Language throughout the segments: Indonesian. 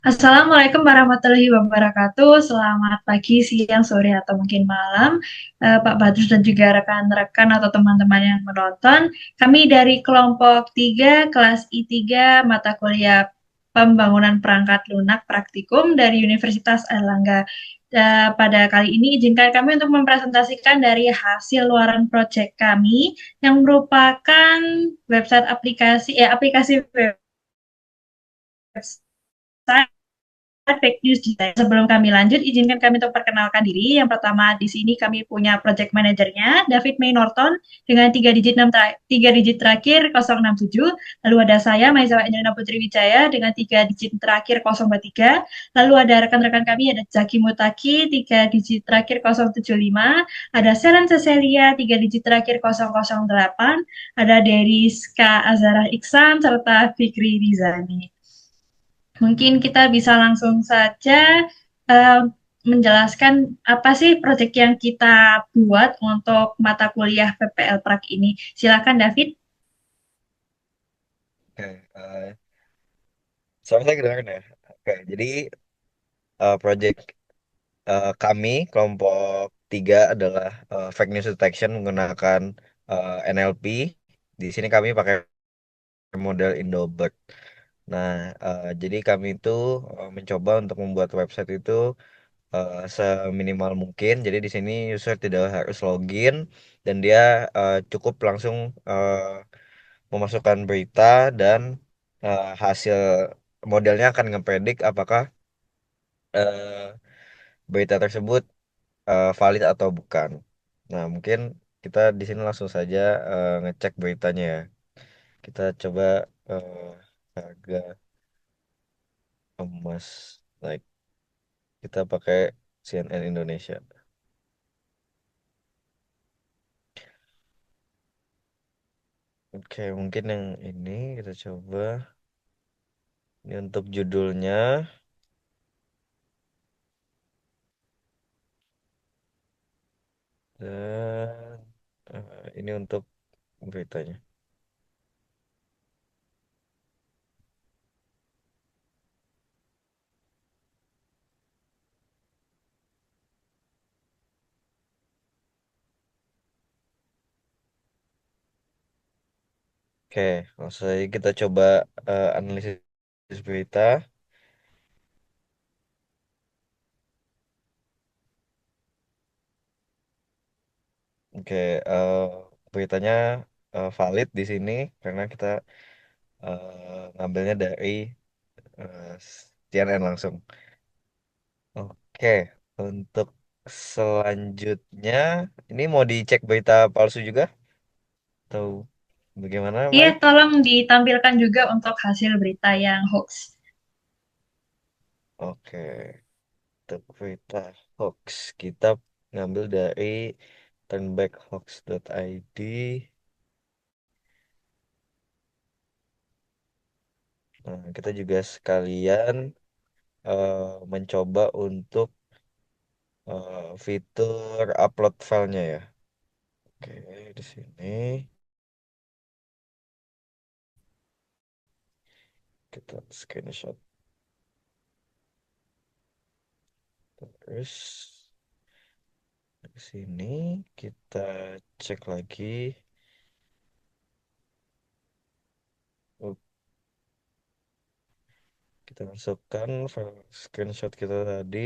Assalamualaikum warahmatullahi wabarakatuh. Selamat pagi, siang, sore, atau mungkin malam, Pak Badrus dan juga rekan-rekan atau teman-teman yang menonton. Kami dari kelompok 3, kelas I3, mata kuliah Pembangunan Perangkat Lunak Praktikum dari Universitas Airlangga. Pada kali ini izinkan kami untuk mempresentasikan dari hasil luaran proyek kami yang merupakan aplikasi website fake news digital. Sebelum kami lanjut, izinkan kami untuk perkenalkan diri. Yang pertama di sini kami punya project manajernya, David May Norton dengan tiga digit terakhir 067. Lalu ada saya, Maizah Angelina Putri Wijaya dengan tiga digit terakhir 023. Lalu ada rekan-rekan kami ada Zaki Mutaki tiga digit terakhir 075. Ada Selen Cecilia tiga digit terakhir 008. Ada Deriska Azara Iksan serta Fikri Rizani. Mungkin kita bisa langsung saja eh, menjelaskan apa sih proyek yang kita buat untuk mata kuliah PPL Prak ini. Silakan David. Oke, suara saya kedengaran ya? Oke, jadi project kami kelompok 3 adalah fake news detection menggunakan NLP. Di sini kami pakai model Indobird. Nah, jadi kami itu mencoba untuk membuat website itu seminimal mungkin. Jadi di sini user tidak harus login dan dia cukup langsung memasukkan berita dan hasil modelnya akan ngepredik apakah eh, berita tersebut valid atau bukan. Nah, mungkin kita di sini langsung saja ngecek beritanya ya. Kita coba agak emas, like kita pakai CNN Indonesia. Oke, mungkin yang ini kita coba. Ini untuk judulnya dan ini untuk beritanya. Oke, langsung saja kita coba analisis berita. Oke, beritanya valid di sini karena kita ngambilnya dari CNN langsung. Oke, untuk selanjutnya ini mau dicek berita palsu juga atau bagaimana, Iya, Mai? tolong ditampilkan juga untuk hasil berita yang hoax. Oke, untuk berita hoax kita ngambil dari turnbackhoax.id. Nah, kita juga sekalian mencoba untuk fitur upload filenya ya. Oke, di sini kita screenshot terus di sini kita cek lagi. Oh, kita masukkan file screenshot kita tadi.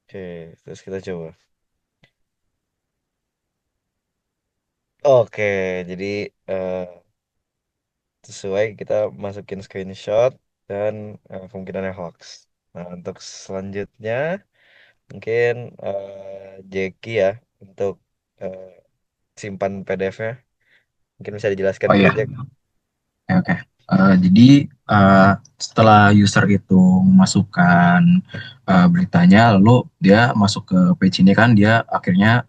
Oke, terus kita coba. Oke, jadi eh, sesuai kita masukin screenshot dan kemungkinannya hoax. Nah, untuk selanjutnya mungkin Jackie ya untuk eh, simpan PDF-nya. Mungkin bisa dijelaskan Oh juga, iya, Jack. oke, oke. Jadi setelah user itu memasukkan beritanya, lalu dia masuk ke page ini kan, dia akhirnya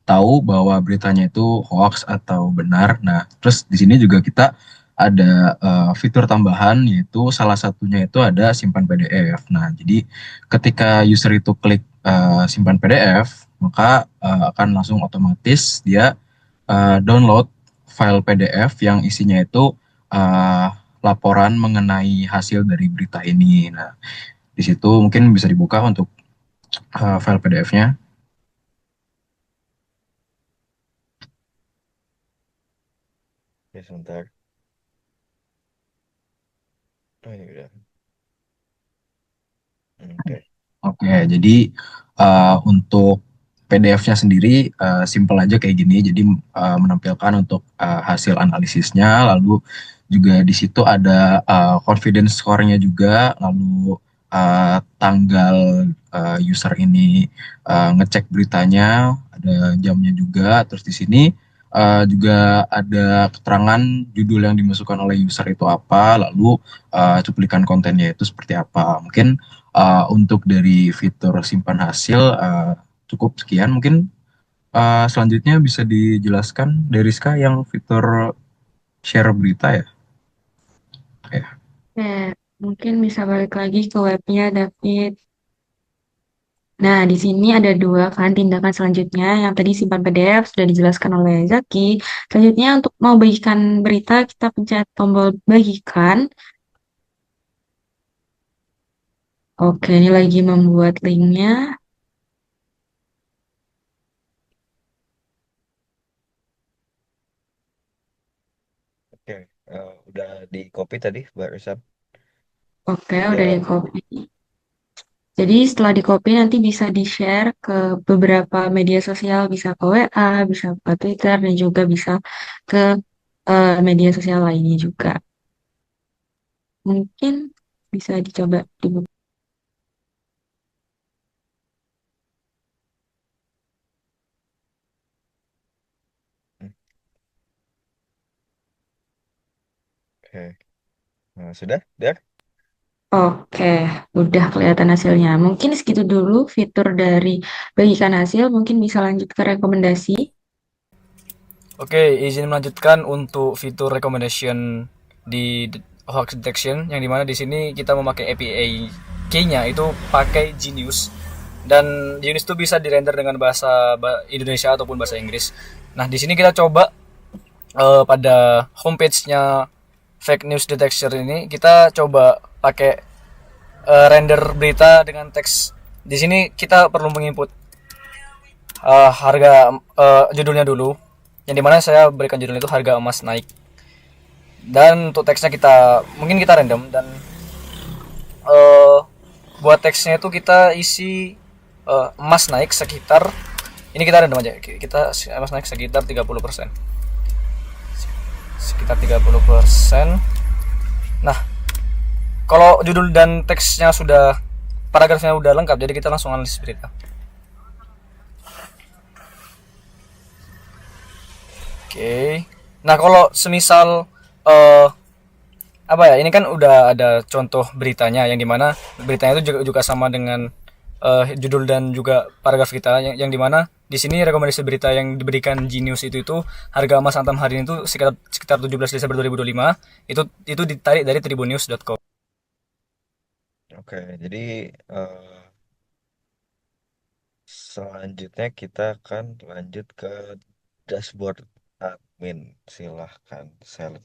tahu bahwa beritanya itu hoax atau benar. Nah, terus di sini juga kita ada fitur tambahan, yaitu salah satunya itu ada simpan PDF. Nah, jadi ketika user itu klik simpan PDF, maka akan langsung otomatis dia download file PDF yang isinya itu uh, laporan mengenai hasil dari berita ini. Nah, di situ mungkin bisa dibuka untuk file PDF-nya. Ya, sebentar. Oh, ya udah. Oke. Oke, jadi untuk PDF-nya sendiri simple aja kayak gini. Jadi menampilkan untuk hasil analisisnya, lalu juga di situ ada confidence score-nya juga, lalu tanggal user ini ngecek beritanya, ada jamnya juga. Terus di sini juga ada keterangan judul yang dimasukkan oleh user itu apa, lalu cuplikan kontennya itu seperti apa. Mungkin untuk dari fitur simpan hasil cukup sekian. Mungkin selanjutnya bisa dijelaskan dari Rizka yang fitur share berita ya. Ya. Oke, mungkin bisa balik lagi ke webnya, David. Nah, di sini ada dua kan tindakan selanjutnya. Yang tadi simpan PDF sudah dijelaskan oleh Zaki. Selanjutnya untuk mau bagikan berita, kita pencet tombol bagikan. Oke, ini lagi membuat linknya. Oke. Udah di copy tadi barusan. Oke, udah Ya. di copy. Jadi setelah di copy nanti bisa di-share ke beberapa media sosial, bisa ke WA, bisa ke Twitter, dan juga bisa ke media sosial lainnya juga. Mungkin bisa dicoba dibuka. Hmm, Oke. Nah, sudah, Dar? Oke, udah kelihatan hasilnya. Mungkin segitu dulu fitur dari bagikan hasil. Mungkin bisa lanjut ke rekomendasi. Oke, izin melanjutkan untuk fitur recommendation di hoax detection yang dimana di sini kita memakai API key-nya itu pakai Genius dan Genius itu bisa dirender dengan bahasa Indonesia ataupun bahasa Inggris. Nah, di sini kita coba pada homepage-nya fake news detection ini kita coba pakai render berita dengan teks. Di sini kita perlu menginput harga judulnya dulu, yang dimana saya berikan judul itu harga emas naik, dan untuk teksnya kita mungkin kita random dan buat teksnya itu kita isi emas naik sekitar, ini kita random aja, kita emas naik sekitar 30%, sekitar 30%. Nah, kalau judul dan teksnya sudah, paragrafnya udah lengkap, jadi kita langsung analisis berita. Oke. Nah, kalau semisal apa ya? Ini kan udah ada contoh beritanya yang dimana beritanya itu juga sama dengan judul dan juga paragraf kita yang dimana di sini rekomendasi berita yang diberikan Genius itu harga emas Antam hari ini itu sekitar 17 Desember 2025 itu ditarik dari tribunnews.com. Oke, jadi selanjutnya kita akan lanjut ke dashboard admin. Silahkan, Sel.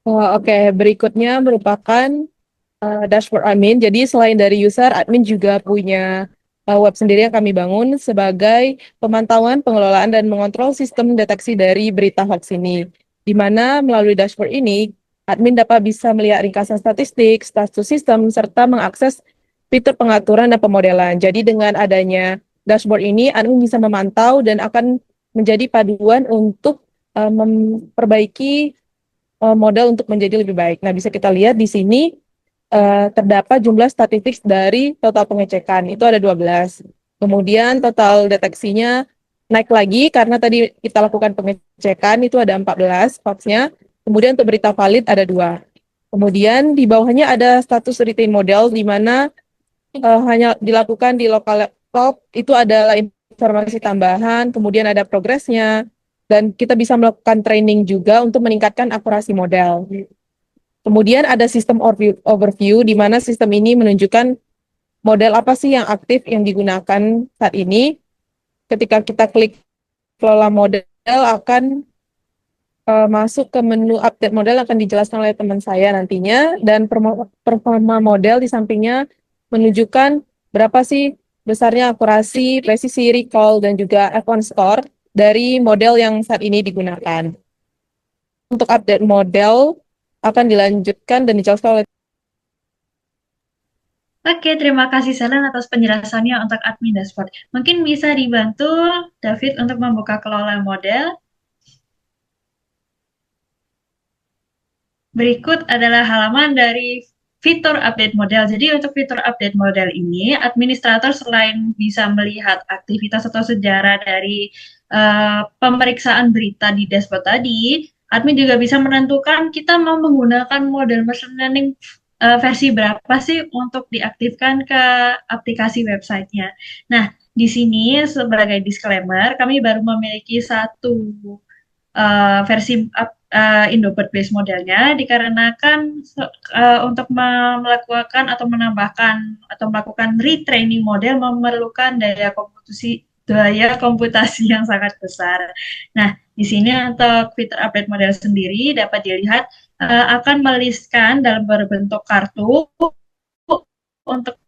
Oke, berikutnya merupakan dashboard admin. Jadi selain dari user, admin juga punya web sendiri yang kami bangun sebagai pemantauan, pengelolaan, dan mengontrol sistem deteksi dari berita hoax ini. Di mana melalui dashboard ini, admin dapat bisa melihat ringkasan statistik, status sistem, serta mengakses fitur pengaturan dan pemodelan. Jadi dengan adanya dashboard ini, admin bisa memantau dan akan menjadi paduan untuk memperbaiki modal untuk menjadi lebih baik. Nah, bisa kita lihat di sini terdapat jumlah statistik dari total pengecekan, itu ada 12. Kemudian total deteksinya naik lagi karena tadi kita lakukan pengecekan, itu ada 14 hoaxnya. Kemudian untuk berita valid ada 2. Kemudian di bawahnya ada status retain model, di mana hanya dilakukan di lokal laptop, itu adalah informasi tambahan, kemudian ada progresnya, dan kita bisa melakukan training juga untuk meningkatkan akurasi model. Kemudian ada sistem overview, di mana sistem ini menunjukkan model apa sih yang aktif yang digunakan saat ini. Ketika kita klik kelola model akan masuk ke menu update model akan dijelaskan oleh teman saya nantinya, dan performa model di sampingnya menunjukkan berapa sih besarnya akurasi, presisi, recall, dan juga F1 score dari model yang saat ini digunakan. Untuk update model akan dilanjutkan dan dijelaskan oleh. Oke, terima kasih Selen atas penjelasannya untuk admin dashboard. Mungkin bisa dibantu David untuk membuka kelola model. Berikut adalah halaman dari fitur update model. Jadi untuk fitur update model ini, administrator selain bisa melihat aktivitas atau sejarah dari pemeriksaan berita di dashboard tadi, admin juga bisa menentukan kita mau menggunakan model machine learning versi berapa sih untuk diaktifkan ke aplikasi websitenya. Nah, di sini sebagai disclaimer, kami baru memiliki satu versi Indobot base modelnya dikarenakan untuk melakukan atau menambahkan atau melakukan retraining model memerlukan daya komputasi yang sangat besar. Nah, di sini untuk fitur update model sendiri dapat dilihat akan meliskan dalam berbentuk kartu untuk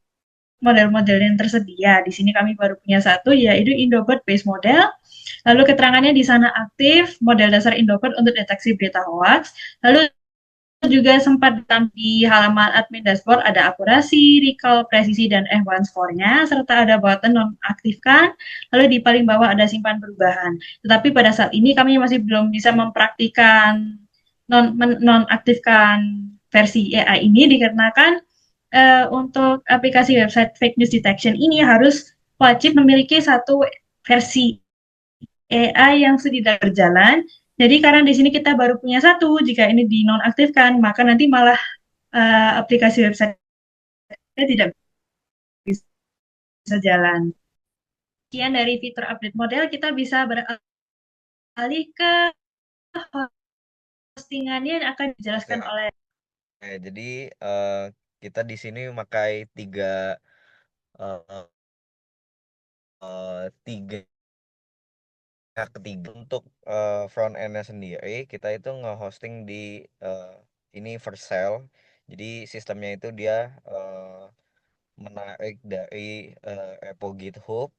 model-model yang tersedia. Di sini kami baru punya satu, yaitu Indobot Base Model. Lalu keterangannya di sana aktif, model dasar Indobot untuk deteksi berita hoax. Lalu juga sempat di halaman admin dashboard ada akurasi, recall, presisi, dan F1 score-nya, serta ada button nonaktifkan, lalu di paling bawah ada simpan perubahan. Tetapi pada saat ini kami masih belum bisa mempraktikkan nonaktifkan versi AI ini dikarenakan untuk aplikasi website fake news detection ini harus wajib memiliki satu versi AI yang sudah berjalan. Jadi karena di sini kita baru punya satu, jika ini dinonaktifkan, maka nanti malah aplikasi website tidak bisa jalan. Sekian dari fitur update model, kita bisa beralih ke postingannya yang akan dijelaskan Oke, oleh. jadi eh, kita di sini memakai eh, tiga ketiga untuk front endnya sendiri kita itu nge-hosting di ini Vercel. Jadi sistemnya itu dia menarik dari repo GitHub.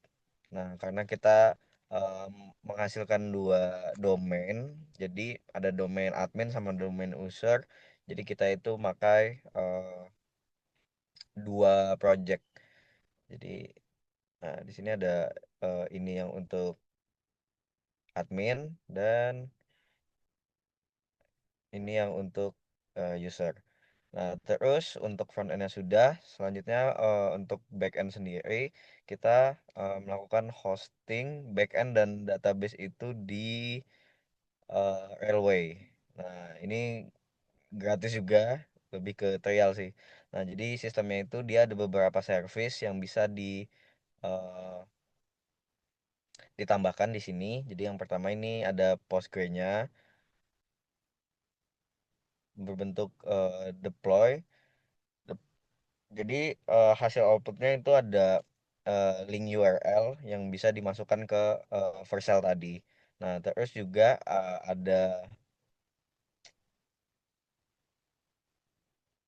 Nah, karena kita eh, menghasilkan dua domain, jadi ada domain admin sama domain user. Jadi kita itu pakai dua project. Jadi nah, di sini ada ini yang untuk admin dan ini yang untuk user. Nah, terus untuk front end-nya sudah, selanjutnya untuk back end sendiri kita melakukan hosting back end dan database itu di Railway. Nah, ini gratis juga, lebih ke trial sih. Nah, jadi sistemnya itu dia ada beberapa service yang bisa eh, ditambahkan di sini. Jadi yang pertama ini ada Postgre-nya berbentuk deploy. Jadi hasil outputnya itu ada link URL yang bisa dimasukkan ke Vercel tadi. Nah, terus juga ada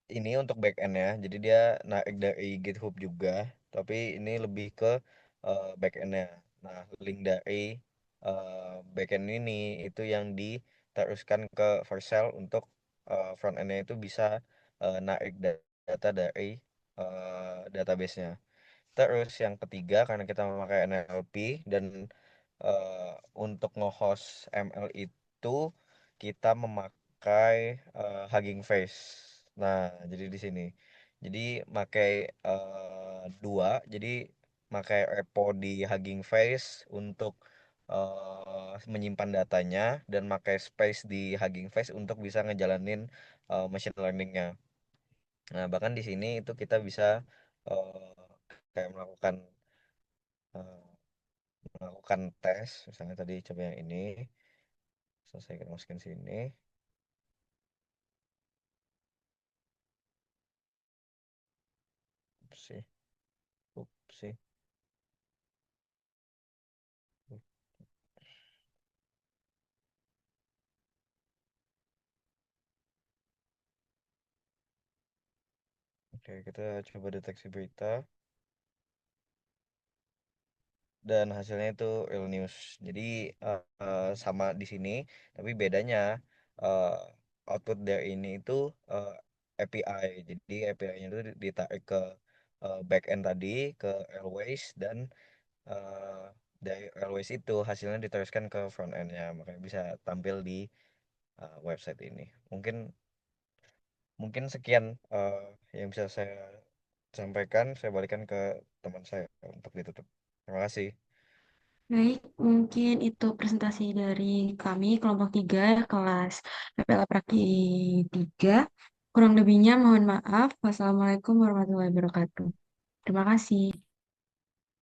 ini untuk backend ya. Jadi dia naik dari GitHub juga, tapi ini lebih ke backendnya. Nah, link dari backend ini itu yang diteruskan ke Vercel untuk frontendnya itu bisa naik data dari database-nya. Terus yang ketiga karena kita memakai NLP dan untuk nge-host ML itu kita memakai Hugging Face. Nah, jadi di sini. Jadi pakai dua, jadi pakai repo di Hugging Face untuk menyimpan datanya dan pakai space di Hugging Face untuk bisa ngejalanin machine learning-nya. Nah, bahkan di sini itu kita bisa eh, kayak eh, melakukan tes, misalnya tadi coba yang ini, selesai kita masukin sini. sih. Oke, kita coba deteksi berita dan hasilnya itu real news. Jadi sama di sini, tapi bedanya eh, output dari ini itu eh, API. Jadi API-nya itu ditarik ke backend tadi, ke Airways, dan eh, dari Airways itu hasilnya diteruskan ke front end-nya, makanya bisa tampil di website ini. Mungkin mungkin sekian yang bisa saya sampaikan. Saya balikan ke teman saya untuk ditutup. Terima kasih. Baik, mungkin itu presentasi dari kami kelompok 3 kelas PPL Praki 3. Kurang lebihnya mohon maaf. Wassalamualaikum warahmatullahi wabarakatuh. Terima kasih.